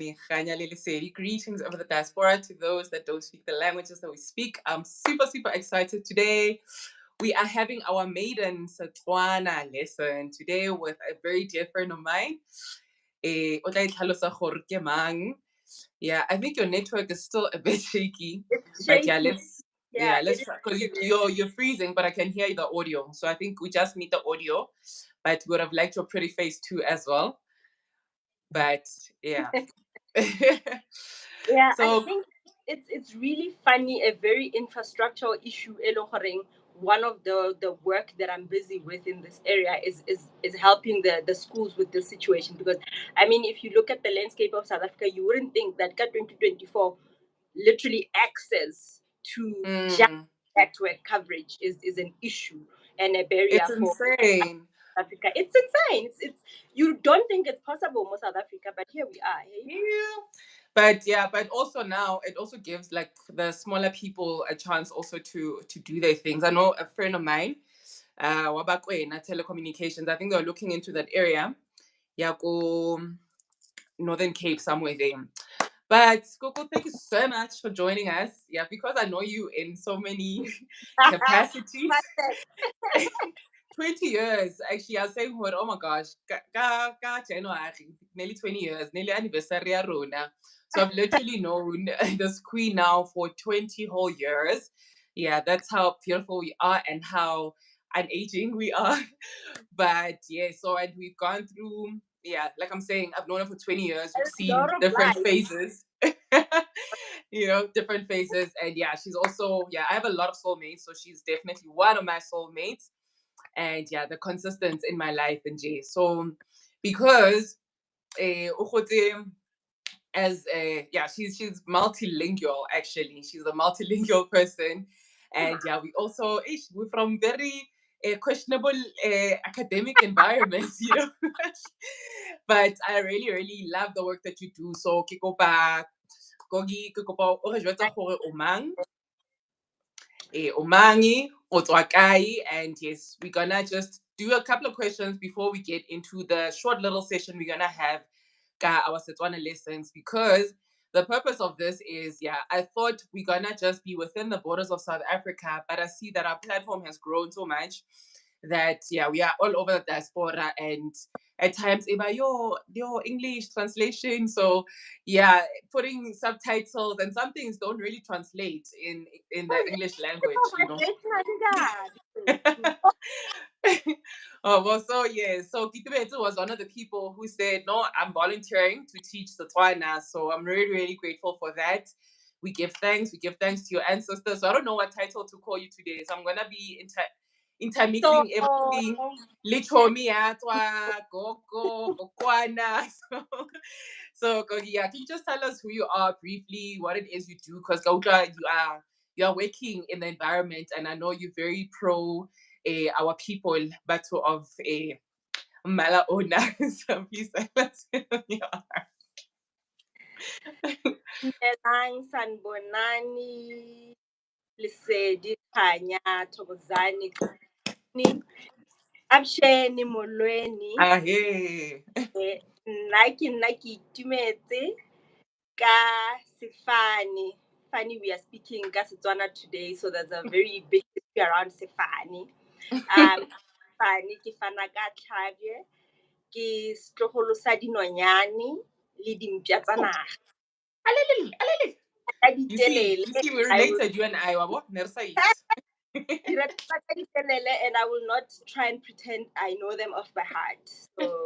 Greetings over the diaspora to those that don't speak the languages that we speak. I'm super, super excited today. We are having our maiden Setswana lesson today with a very dear friend of mine. O tla itlhalosa gore ke mang. Yeah, I think your network is still a bit shaky. It's But shaky. let's try because you're freezing, but I can hear the audio. So I think we just need the audio. But we would have liked your pretty face too as well. But yeah. Yeah, I So think it's really funny, a very infrastructural issue. One of the work that I'm busy with in this area is helping the schools with this situation, because I mean, if you look at the landscape of South Africa, you wouldn't think that 2024 literally access to just network coverage is an issue and a barrier it's for insane. Africa. It's insane. It's you don't think it's possible for South Africa, but here we are. Hey? But also now it also gives like the smaller people a chance also to do their things. I know a friend of mine, Wabakwena telecommunications. I think they're looking into that area. Yeah, go Northern Cape somewhere there. But Coco, thank you so much for joining us. Yeah, because I know you in so many capacities. 20 years, actually. I was saying, oh my gosh, January, nearly 20 years, nearly anniversary ya rona. So I've literally known this queen now for 20 whole years. Yeah, that's how beautiful we are and how unaging we are. But yeah, so and we've gone through, yeah, like I'm saying, I've known her for 20 years. We've A seen lot of different life. phases. Different phases. And yeah, she's also, yeah, I have a lot of soulmates. So she's definitely one of my soulmates. And yeah, the consistency in my life in J. So because Ukhote as yeah, she's multilingual actually. She's a multilingual person. And yeah, we also we're from very questionable academic environments. But I really, really love the work that you do. So Kikopa Kogi Kikopa o re jwetsa gore o mang, Omangi, Otwakai, and yes, we're gonna just do a couple of questions before we get into the short little session we're gonna have our Setswana lessons, because the purpose of this is, yeah, I thought we're gonna just be within the borders of South Africa, but I see that our platform has grown so much that yeah, we are all over the diaspora, and at times about your English translation. So yeah, putting subtitles and some things don't really translate in the English language. Oh well, so yeah, so Keitumetse was one of the people who said, "No, I'm volunteering to teach Setswana." So I'm really, really grateful for that. We give thanks. We give thanks to your ancestors. So I don't know what title to call you today. So I'm gonna be So intermixing everything. Lichomi atwa, Gogo, Gokwana. So yeah, can you just tell us who you are briefly, what it is you do? Because Gautla, you are working in the environment, and I know you're very pro our people, but of a mala owner. So please tell us who you are. Dumelang, Sanibonani, Lesedi, Khanya, Thokozani, Ni, Absheni, Molweni, Ah, hey. nna ke itumetse ka Sefane. Funny, we are speaking ka Setswana today, so there's a very big history around Sefane. Sefane ke fana ka Tlhabye, ke setlogolo sa dinonyane le dimpša tsa naga. Alele, alele. Ka You see, ditelele, we're I will related, you and I. Wabo, Nersait. and I will not try and pretend I know them off by heart. So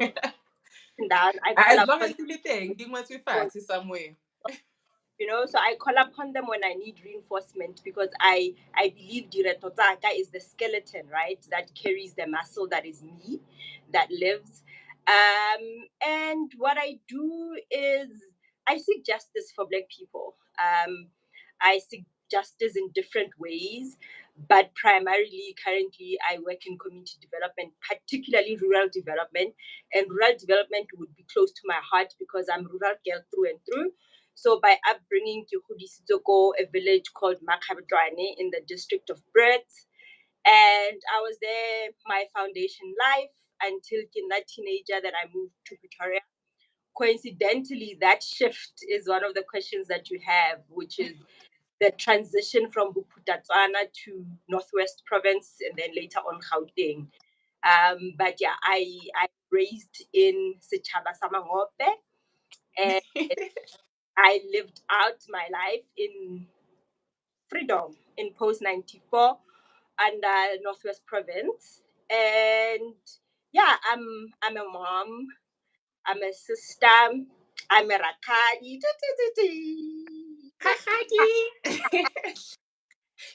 down, I call As long upon as you're thing, ding what we facts is somewhere. so I call upon them when I need reinforcement, because I believe Diretotaka is the skeleton, right, that carries the muscle that is me, that lives. And what I do is I seek justice for Black people. I seek justice in different ways, but primarily currently I work in community development, particularly rural development. And rural development would be close to my heart because I'm a rural girl through and through. So by upbringing, ke godisitswe ko a village called Makhabetwane in the district of Brits. And I was there my foundation life until in that teenager that I moved to Pretoria, coincidentally, that shift is one of the questions that you have, which is the transition from Buputatswana to Northwest Province and then later on Gauteng. But yeah, I raised in Setšhaba sa Mangope, and I lived out my life in freedom in post 94 under Northwest Province. And yeah, I'm a mom, I'm a sister, I'm a rakadi.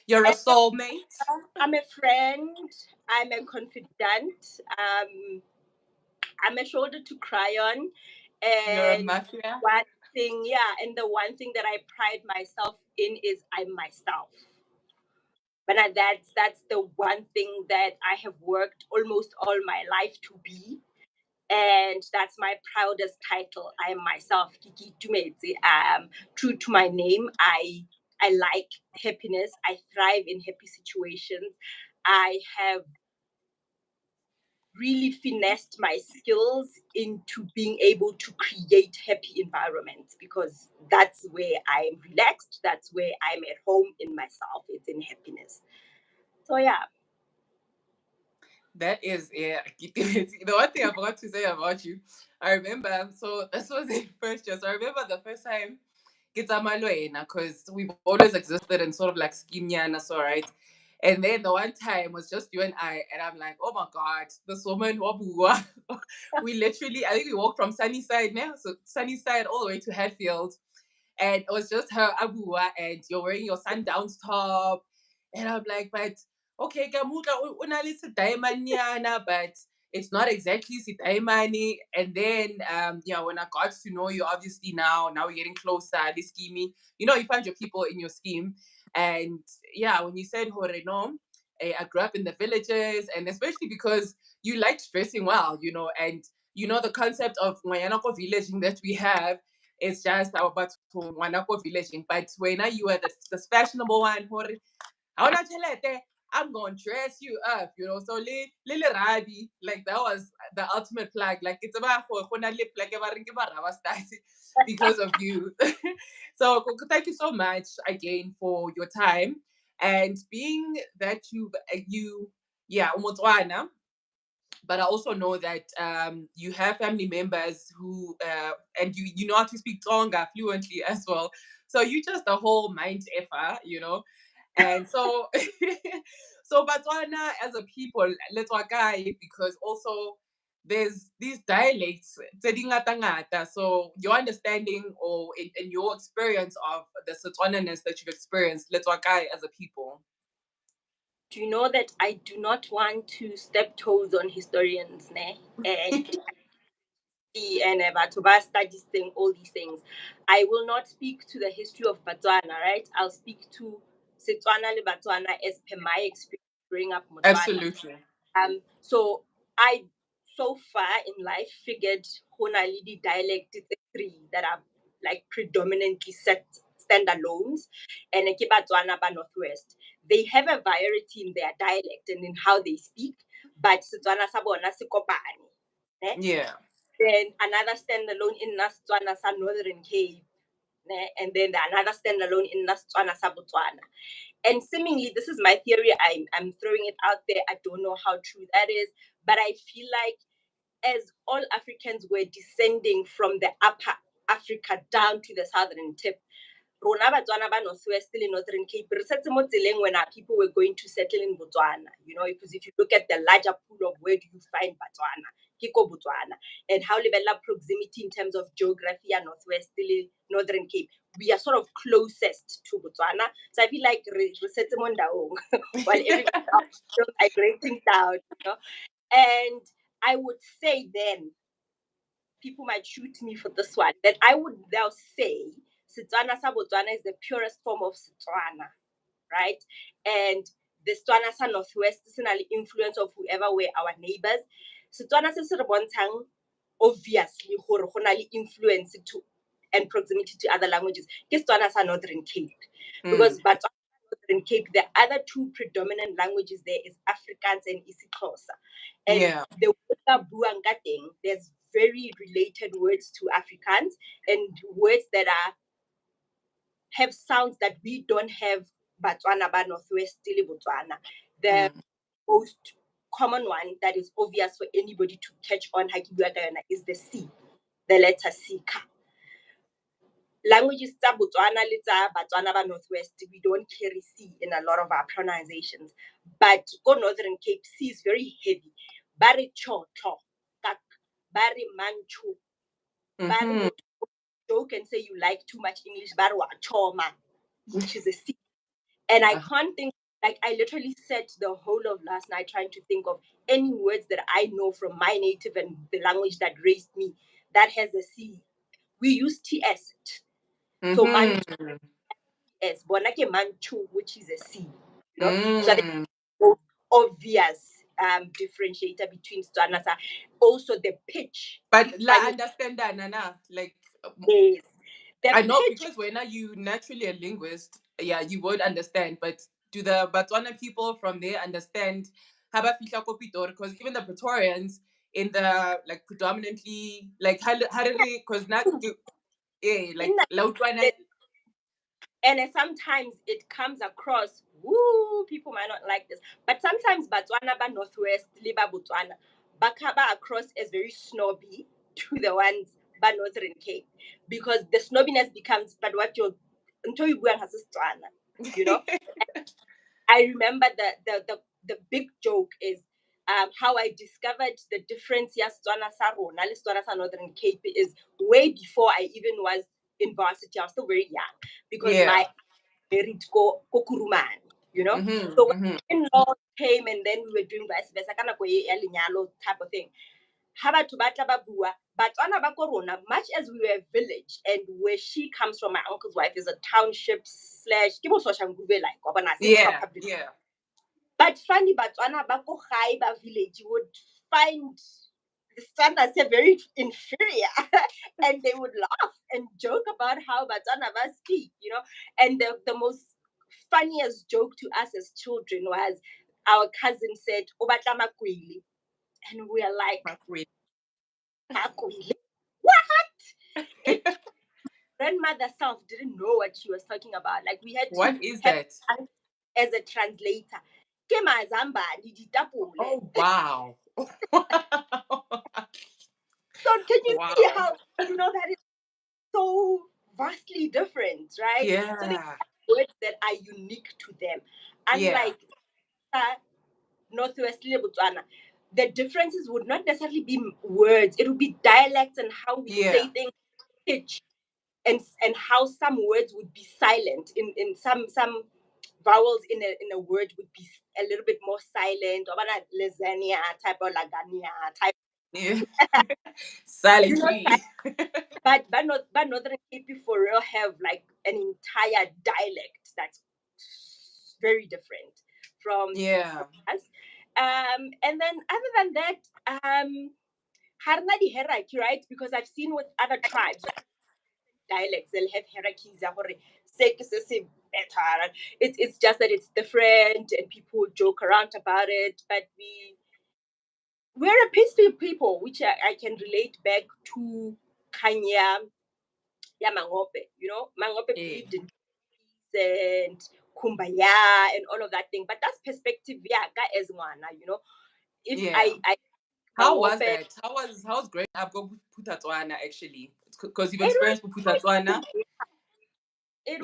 You're a soulmate. I'm a friend, I'm a confidant, I'm a shoulder to cry on. You're a And mafia. one thing, yeah, and the one thing that I pride myself in is I'm myself. But that's the one thing that I have worked almost all my life to be. And that's my proudest title. I am myself, Keitumetse. True to my name, I like happiness. I thrive in happy situations. I have really finessed my skills into being able to create happy environments, because that's where I'm relaxed. That's where I'm at home in myself. It's in happiness. So yeah. That is, yeah. The one thing I forgot to say about you, I remember, so this was in first year. So I remember the first time because we've always existed in sort of like skimyana, so right. And then the one time was just you and I, and I'm like, oh my god, this woman, Wabua. We literally, I think we walked from Sunnyside now, so Sunnyside all the way to Hatfield, and it was just her Abua, and you're wearing your sundowns top, and I'm like, but okay, Gamuka unalisa daimaniana, but it's not exactly sitaimani. And then yeah, when I got to know you, obviously now we're getting closer, this scheming, you find your people in your scheme. And yeah, when you said hore no, I grew up in the villages, and especially because you liked dressing well, and the concept of Mayanako villaging that we have is just about Wanako villaging. But when you were the fashionable one, I'm gonna dress you up, So Lily Rabi, like that was the ultimate plug. Like it's about for lip like because of you. So thank you so much again for your time, and being that you yeah, Umutswana, but I also know that you have family members who, and you know how to speak Tonga fluently as well. So you just a whole mind effer. And so, so Botswana as a people, let's guy, because also there's these dialects, tse di ngata-ngata. So your understanding or in your experience of the Setswana-ness that you've experienced, let's guy as a people. Do you know that I do not want to step toes on historians, ne? And Batuba studies thing, all these things. I will not speak to the history of Botswana, right? I'll speak to Setswana le Botswana as per my experience growing up Botswana. Absolutely. So I so far in life figured Honali the dialect is three that are like predominantly set standalones, and Botswana ba Northwest. They have a variety in their dialect and in how they speak, but Setswana sa bona se kopane. Yeah. Then another standalone in Setswana sa Northern Cape, and then another standalone in Setswana sa Botswana. And seemingly, this is my theory. I'm throwing it out there. I don't know how true that is, but I feel like as all Africans were descending from the upper Africa down to the southern tip, rona Batswana ba Northwest, still in Northern Cape, re setse mo tseleng when our people were going to settle in Botswana, because if you look at the larger pool of where do you find Botswana, ke ko Botswana, and how lebella proximity in terms of geography and Northwest, still in Northern Cape, we are sort of closest to Botswana. So I feel like re setse mo ndaong while everybody else is still migrating down. And I would say then, people might shoot me for this one, that I would now say Setswana sa Botswana is the purest form of Setswana, right? And the Setswana sa Northwest is an influence of whoever were our neighbors. Setswana se se re bontshang obviously gore go na le influence to and proximity to other languages ke Setswana sa Northern Cape, because Botswana Northern Cape, the other two predominant languages there is Afrikaans and isiXhosa. And Yeah. the way buang ka teng, there's very related words to Afrikaans and words that have sounds that we don't have Batswana ba Northwest le Botswana. The most common one that is obvious for anybody to catch on is the C, the letter C. Languages tsa Botswana le tsa Batswana ba Northwest, we don't carry C in a lot of our pronunciations. But go Northern Cape, C is very heavy. Bari cho, kak, bari manchu, bari joke and say you like too much English, bari wa choma, which is a C. And I can't think, like I literally sat the whole of last night trying to think of any words that I know from my native and the language that raised me that has a C. We use TS. So manchu is bonake manchu, which is a C. You know? So the most obvious differentiator between Setswana. Also the pitch. But I understand that, Nana. Like is the I know pitch. because when you naturally a linguist, yeah, you would understand. But do the Botswana people from there understand Haba Fihla ko Pitori? Because even the Pretorians in the like predominantly like how because not like Lautwana. And sometimes it comes across, woo, people might not like this, but sometimes Botswana ba Northwest, Liba Botswana, Bakaba across as very snobby to the ones ba Northern Cape, because the snobbiness becomes, but what you're, until you go and has you know. I remember the big joke is how I discovered the difference Setswana sa rona le Setswana sa Northern Cape is way before I even was in varsity. I was still very young because my married go Kuruman, you know. So when in-laws came and then we were doing vice versa, kind of type of thing. Haba to batla ba bua, Batswana ba ko rona, much as we were a village, and where she comes from, my uncle's wife is a township slash ke bo Soshanguve like Yeah. But funny Batswana ba ko gae ba village would find the standards are very inferior and they would laugh and joke about how Batswana ba speak, you know. And the most funniest joke to us as children was our cousin said, Obatla makwili. And we are like, makwili? What? It, grandmother self didn't know what she was talking about. Like we had to What is have that? as a translator. Oh wow. So can you see Wow. how that is so vastly different, right? So they Yeah. have words that are unique to them. Yeah. Unlike Northwest Botswana, the differences would not necessarily be words, it would be dialects and how we say things, pitch, and how some words would be silent in some vowels in a word would be a little bit more silent, or lasagna type or lagania type. Yeah. Silently. But Northern Cape for real have like an entire dialect that's very different from us. And then other than that, harna di hierarchy, right? Because I've seen with other tribes dialects, they'll have hierarchies. It's just that it's different and people joke around about it, but we're a peaceful people, which I can relate back to Kanya. Yeah, Mangope, you know, Mangope believed in peace and kumbaya and all of that thing. But that's perspective, yeah, as one, you know. If I How was Mangope, that? How was growing up go Putatswana actually? Because you've experienced Putatswana. It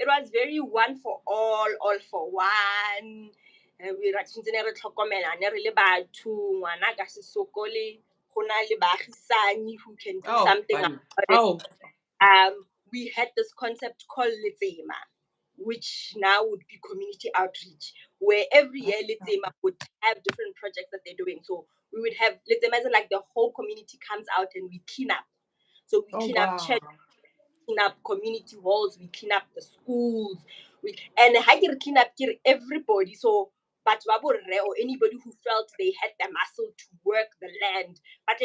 was very one for all for one. We ratshintse re tlhokomela ne re le batho ngwana ka se sokole go na le baagisani who can do something about it. We had this concept called Letsema, which now would be community outreach, where every year Letsema would have different projects that they're doing. So we would have Letsema, as like the whole community comes out and we clean up. So we clean up church, clean up community halls, we clean up the schools, and I can clean up everybody. So but or anybody who felt they had the muscle to work the land, but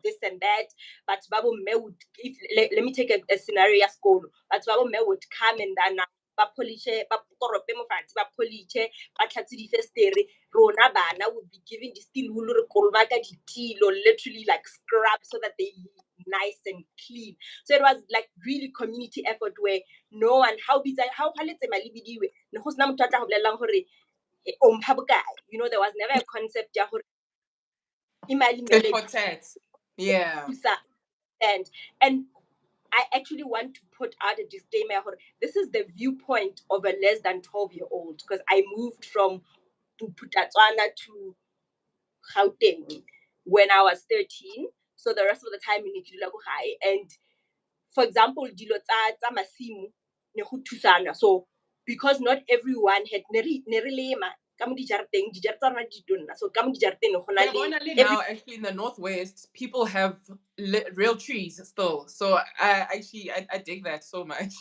this and that, but Babu May would, if let me take a scenario school, but Babu May would come and then ba polishe ba korope mo fatshe ba polishe ba tlhatse difestere rona bana would be giving the steel wool re kolba ka ditilo literally like scrub so that they nice and clean. So it was like really community effort where no one how haletse malibidiwe ne go sna motho a tla go bolelang gore o mpha bokae. You know, there was never a concept ya gore imali Tit mele for tat. Yeah. and I actually want to put out a disclaimer. This is the viewpoint of a less than 12-year-old because I moved from Bophuthatswana to Gauteng when I was 13. So the rest of the time in Ikilulakuhai. And for example, dilo tsa masimu ne go thusana. So because not everyone had nerilema ka mo dijareteng tsa di donna. So ka mo dijareteng go na le every Now, actually, in the Northwest, people have real trees still. So I dig that so much.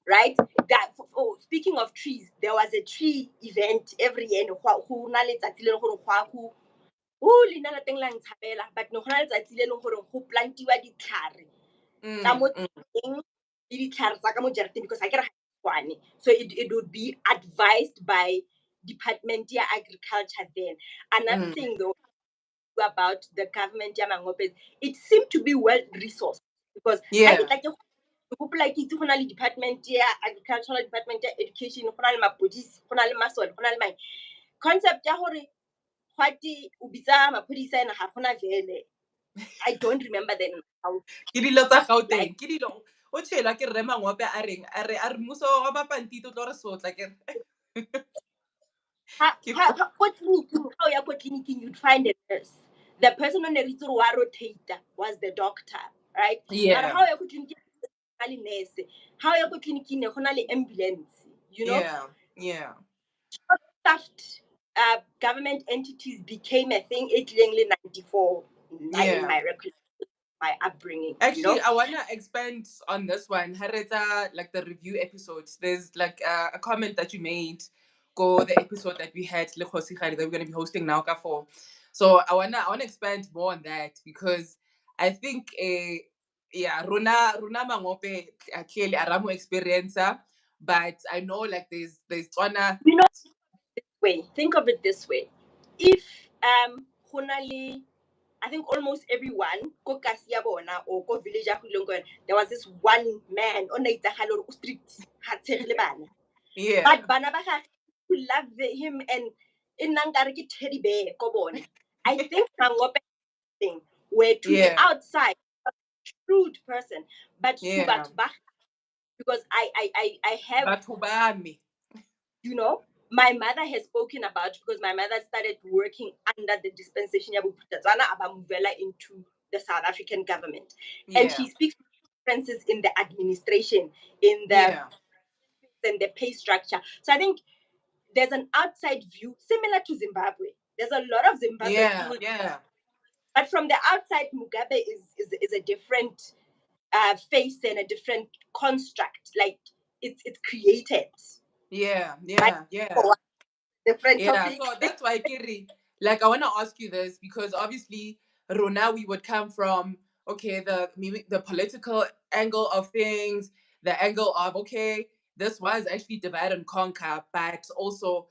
right? That speaking of trees, there was a tree event every year. Who na letsatsi le gore gwa go lena la teng la ntshabela, but no gona letsatsi le leng gore go plantiwa ditlhare tsa mo teng le ditlhare tsa ka mo jareteng because I get a so it would be advised by Department ya Agriculture then. Another thing though about the government ya Mangopes, it seemed to be well resourced because Yeah. like itse go na le department ya agricultural department ya education go na le mapodisi go na le masole go na le mang concept ya gore gwati o bitsa mapodisa ena ga gona vele I don't remember then how Ke dilo tsa Gauteng ke dilo o tshela ke rre Mangope a re muso wa ba pantito tlo re sotla ke how ya ko clinicing you'd find a nurse. The person on the reason wa rotator was the doctor, right? Yeah. How ya ko clinicing nurse how ya ko clinicing go na le ambulance, you know. Yeah. Staffed government entities became a thing in 94 in my record, my upbringing. Actually, You know? I want to expand on this one. Hareta, like the review episodes, there's like a comment that you made go the episode that we had Le Kgosigadi that we're going to be hosting now for. So I wanna expand more on that because I think yeah, Runa Mangope clearly a Ramo experiencer, but I know like there's Tswana. You know, think of it this way. If Hunali, I think almost everyone, ko Kasia bona or ko village there was this one man on the street had bana. Yeah. But bana ba gagwe who loved him and in nkare ke teddy bear ko bone. I think Mangope thing where to the outside a shrewd person, but to back because I have you know my mother has spoken about because my mother started working under the dispensation ya Bophuthatswana abamuvela into the South African government, and she speaks differences in the administration, in the and the pay structure. So I think there's an outside view similar to Zimbabwe. There's a lot of Zimbabwe but from the outside, Mugabe is a different face and a different construct. Like it's created. Different topic. So that's why Kiri, like I want to ask you this because obviously Rona we would come from the political angle of things, the angle of okay, this was actually divide and conquer, but also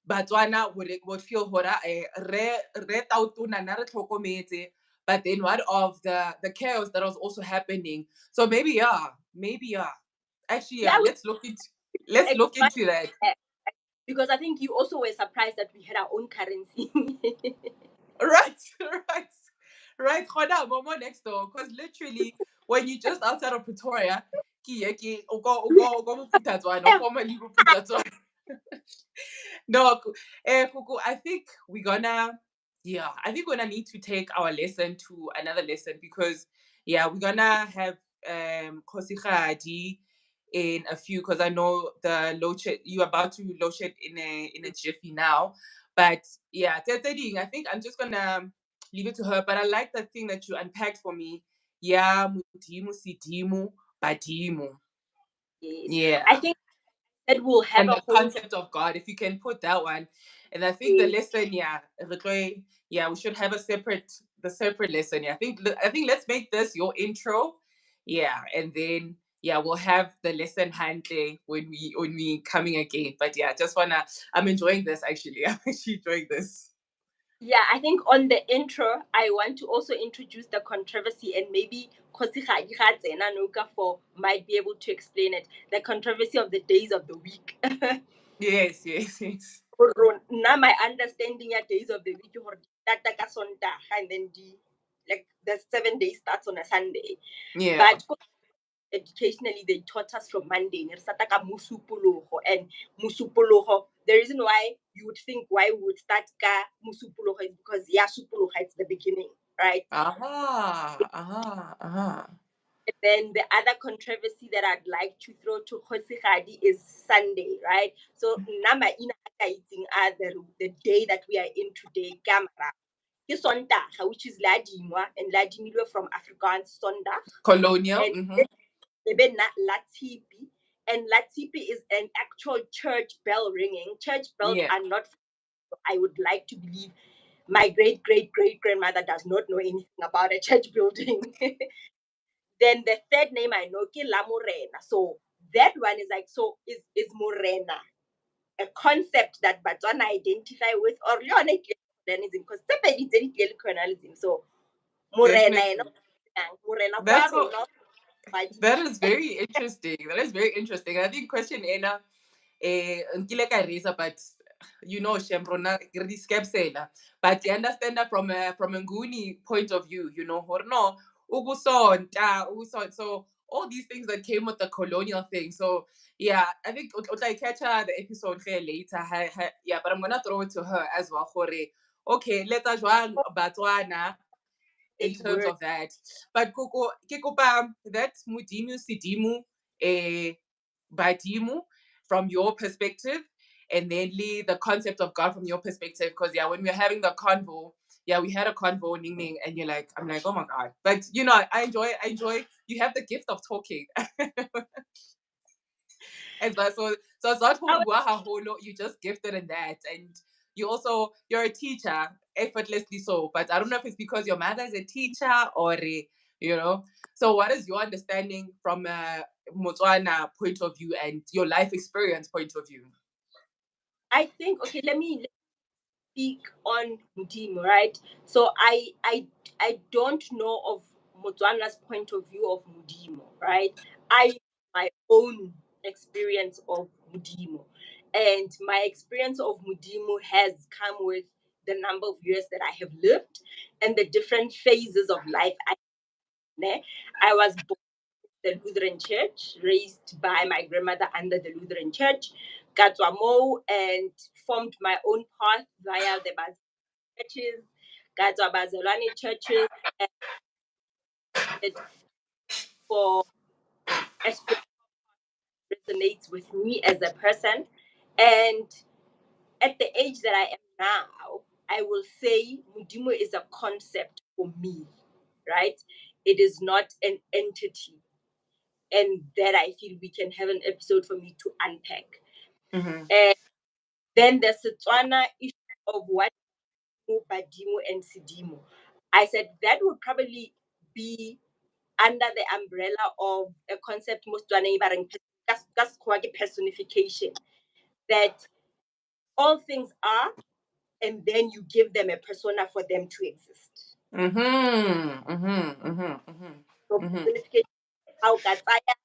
Batswana would feel hora re tautuna na re tlhokometse, but then what of the chaos that was also happening. So maybe actually let's look into that. Because I think you also were surprised that we had our own currency. Right. Khoda Momo next door. Because literally, when you just outside of Pretoria, formerly no, Kuku, I think we're gonna need to take our lesson to another lesson because we're gonna have Kgosigadi in a few because I know the load shed you're about to load shed in a jiffy now. But yeah, I think I'm just gonna leave it to her. But I like that thing that you unpacked for me. Yeah, mudimu sidimu badimu. Yes. Yeah. I think that will have And a the whole concept of God, if you can put that one. And I think the lesson, we should have the separate lesson. I think let's make this your intro. Yeah. And then yeah, we'll have the lesson handle when we coming again. But yeah, I'm enjoying this actually. I'm actually enjoying this. Yeah, I think on the intro, I want to also introduce the controversy, and maybe Kgosigadi Keitumetsi for might be able to explain it. The controversy of the days of the week. Yes, yes, yes. Now my understanding of days of the week and then the 7 days starts on a Sunday. Yeah. But educationally they taught us from Monday. And musupologo, the reason why you would think why we would start ka musupologo is because ya supologa, it's the beginning, right? Aha, aha, aha. And then the other controversy that I'd like to throw to Kgosigadi is Sunday, right? So nama ina are the day that we are in today, Kamara. Sondag, which is Ladimwa, and Ladimilwe from Afrikaans Sondag. Colonial. And Mm-hmm. Latipi. And Latipi is an actual church bell ringing. Church bells Yeah. are not, I would like to believe my great great great grandmother does not know anything about a church building. Then the third name I know, Ke La Morena. So that one is like, so is Morena a concept that Batswana identify with, or Leone colonialism? Because somebody did colonialism. So Morena, Definitely. Morena, That's what that is very interesting. That is very interesting. I think question Ena nkile ka raise, but you know, Shembrona skepsela. But you understand that from a Nguni point of view, you know, or no, so all these things that came with the colonial thing. So yeah, I think I catch her the episode here later. Yeah, but I'm gonna throw it to her as well. Okay, let's Batswana in a terms word. of that. But Koko, ke kopa that Mudimu Sidimu Badimu from your perspective, and then Lee, the concept of God from your perspective. Because yeah, when we're having the convo, yeah, we had a convo, Ning Ning, and you're like, I'm like, oh my god. But you know, I enjoy. You have the gift of talking. And so it's not I you just gifted in that, and you're a teacher effortlessly so. But I don't know if it's because your mother is a teacher or you know. So what is your understanding from a Motswana point of view and your life experience point of view? think, okay, let me speak on Mudim, right? So I don't know of Motswana's point of view of Mudimo, right? I my own experience of Mudimo. And my experience of Mudimo has come with the number of years that I have lived and the different phases of life. I was born in the Lutheran Church, raised by my grandmother under the Lutheran Church, Katswamo, and formed my own path via the churches, Bazalwane churches, and it for a spirit resonates with me as a person. And at the age that I am now, I will say Mudimo is a concept for me, right? It is not an entity. And that I feel we can have an episode for me to unpack. Mm-hmm. And then the Setswana issue of what Badimo and Sidimo. I said that would probably be under the umbrella of a concept most personification, that all things are, and then you give them a persona for them to exist. Mm-hmm. Mm-hmm. Mm-hmm. So Mm-hmm. personification, how Gatsaya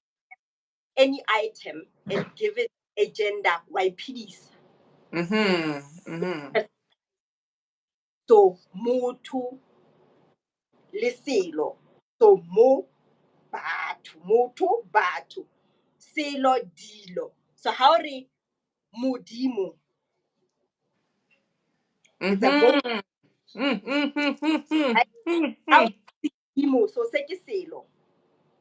any item and give it a gender, why peace. Mm-hmm. Mm-hmm. So mutu lisilo. So mu batu, mutu batu. Silo dilo. So how re mudimu? It's a vote. Mm-hmm. Mm-hmm. Right? Mm-hmm. How dimo? So seki silo.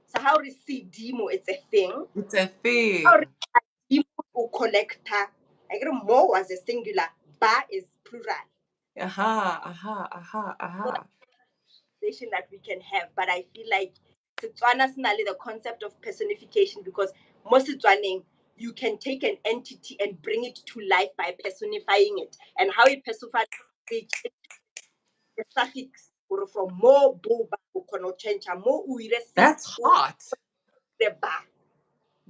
So how re sidimo? It's a thing. It's a How re thing. dimo collector? I get mo was a singular. Ba is plural. Aha, aha, aha, So aha. that we can have. But I feel like Setswana Sinali, the concept of personification, because most Setswaneng, you can take an entity and bring it to life by personifying it. And how it personifies the suffix or from mo bo ba o kono chencha mo uire si That's hot. uire ba.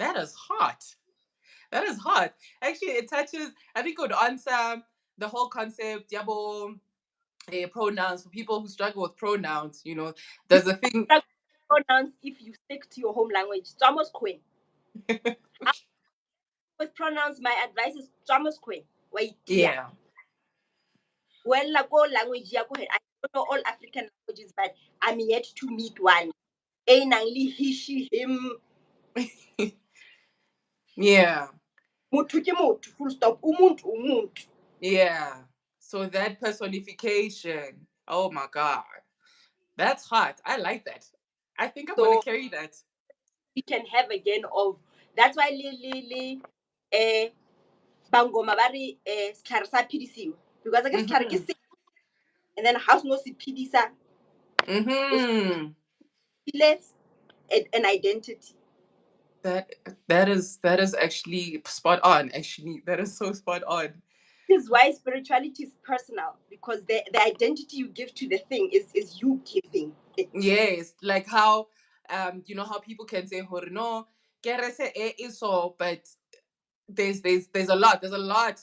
That is hot. That is hot. Actually, it touches, I think it would answer the whole concept, yabo, pronouns for people who struggle with pronouns. You know, there's a thing. Pronouns if you stick to your home language. Almost queen. With pronouns, my advice is almost queen. Wait, yeah. Yeah. Well, like all language, I don't know all African languages, but I'm yet to meet one. Ainangli, he, she, him. Yeah. Mutu ke mutu, full stop. Umuntu, umuntu. Yeah. So that personification. Oh my God. That's hot. I like that. I think I'm gonna So carry that. we can have again of that's why eh bangoma ba re setlhare sa phedisiwa because ke setlhare ke Mm-hmm. se and then house no se phedisa o Mm-hmm. feel an identity. That that is actually spot on. Actually, that is so spot on. This is why spirituality is personal because the identity you give to the thing is you giving it. Yes, like how you know how people can say "Hore, no, kerese e iso," but there's a lot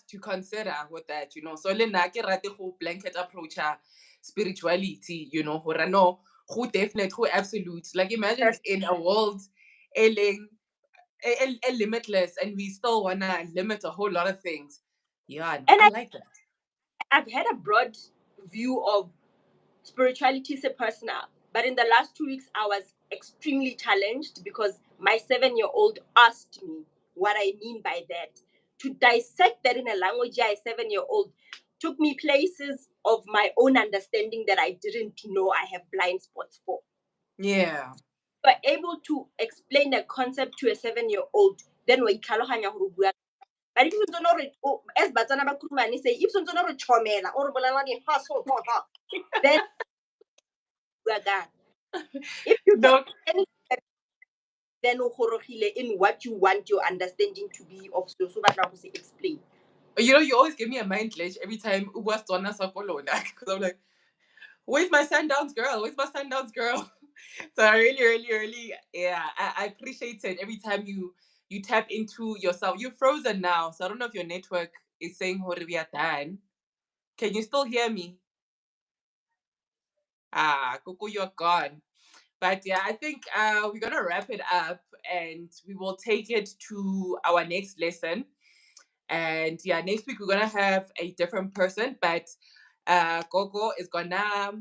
to consider with that, you know. So le nna ke rate go blanket approach spirituality, you know, hore no, go definite, go absolute. Like imagine in a world e leng limitless and we still wanna limit a whole lot of things. Yeah, And I like that. I've had a broad view of spirituality is personal. But in the last 2 weeks, I was extremely challenged because my 7-year-old asked me what I mean by that. To dissect that in a language I 7-year-old took me places of my own understanding that I didn't know I have blind spots for. Yeah. But able to explain a concept to a 7-year-old, then we itlhaloganya gore o bua. But if you don't know it, as Batswana ba Kurumane say, if you don't know it, chomela or bolela di ha so ha, then bua ka. If you No, can then o gorogile in what you want your understanding to be of so batla go se explain. you know, you always give me a mind glitch every time Uwa Stwana Sakolona because I'm like, where's my sundowns girl? Where's my sundowns girl? So I really, really, really, yeah, I appreciate it every time you tap into yourself. You're frozen now, so I don't know if your network is saying Horibia Dan. Can you still hear me? Ah, Coco, you're gone. But yeah, I think we're gonna wrap it up and we will take it to our next lesson. And yeah, next week we're gonna have a different person, but Gogo is gonna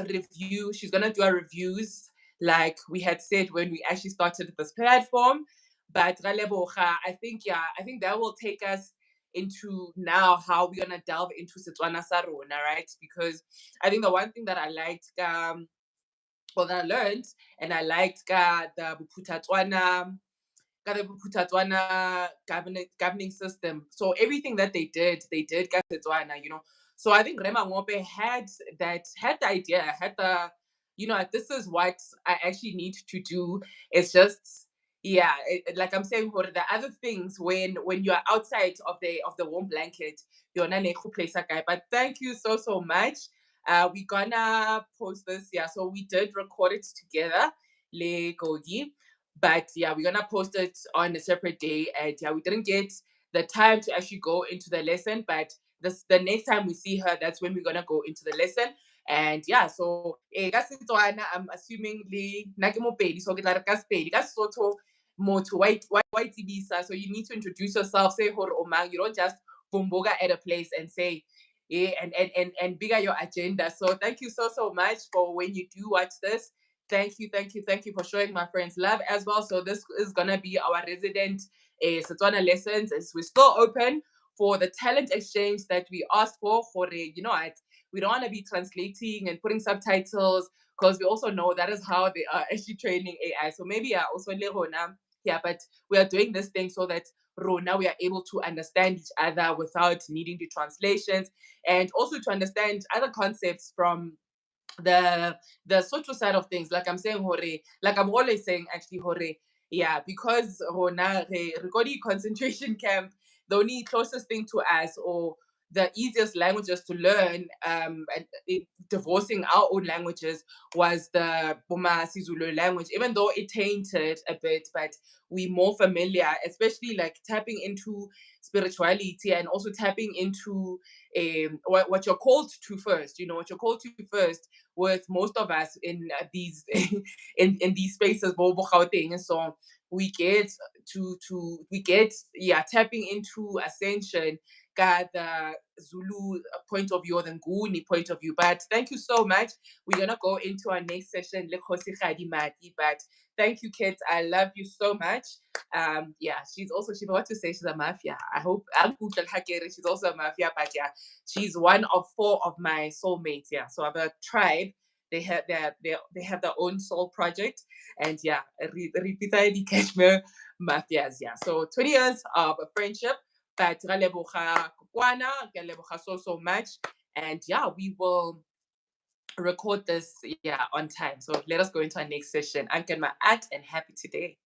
review. She's gonna do our reviews, like we had said when we actually started this platform. But Raleboga, I think that will take us into now how we're gonna delve into Setswana Sarona, right? Because I think the one thing that I liked, or that I learned, and I liked the Buputatswana governing system. So everything that they did ka Setswana, you know. So I think Rema Ngope had the idea, had the, you know, this is what I actually need to do. It's just, yeah, like I'm saying, the other things when you're outside of the warm blanket, you're not a place guy. But thank you so much. We're gonna post this, yeah. So we did record it together, Le Gogi, but yeah, we're gonna post it on a separate day. And yeah, we didn't get the time to actually go into the lesson, but this the next time we see her, that's when we're gonna go into the lesson. And yeah, so ka Setswana, I'm assuming le nna ke Mopedi, so ke tla re ka Sepedi, ka Sesotho motho wa itsebisa. So you need to introduce yourself, say hore o mang. You don't just bumboga at a place and say, yeah, and bigger your agenda. So thank you so much for when you do watch this. Thank you for showing my friends love as well. So this is gonna be our resident Setswana lessons. As we're still open for the talent exchange that we asked for, you know, we don't want to be translating and putting subtitles because we also know that is how they are actually training AI. So maybe also le rona, yeah, but we are doing this thing so that Rona, we are able to understand each other without needing the translations, and also to understand other concepts from the social side of things. Like I'm saying, hore, like I'm always saying, actually, hore, yeah, because Rona, re got the concentration camp, the only closest thing to us, or the easiest languages to learn, and divorcing our own languages, was the Boma Sizulu language, even though it tainted a bit, but we more familiar, especially like tapping into spirituality and also tapping into what you're called to first, what you're called to first with most of us in these in these spaces, and so we get tapping into ascension, got the Zulu point of view or the Nguni point of view. But thank you so much. We're gonna go into our next session, le Kgosigadi Mati. But thank you, kids. I love you so much. She's also, she forgot to say she's a mafia. I hope she's also a mafia, but yeah, she's one of 4 of my soulmates. Yeah, so I have a tribe. They have their own soul project, and yeah, repeat the Kashmir mafias. Yeah, so 20 years of a friendship. But ra leboga Kwana, ke leboga so much, and yeah, we will record this on time. So let us go into our next session. I'm Kenma at and happy today.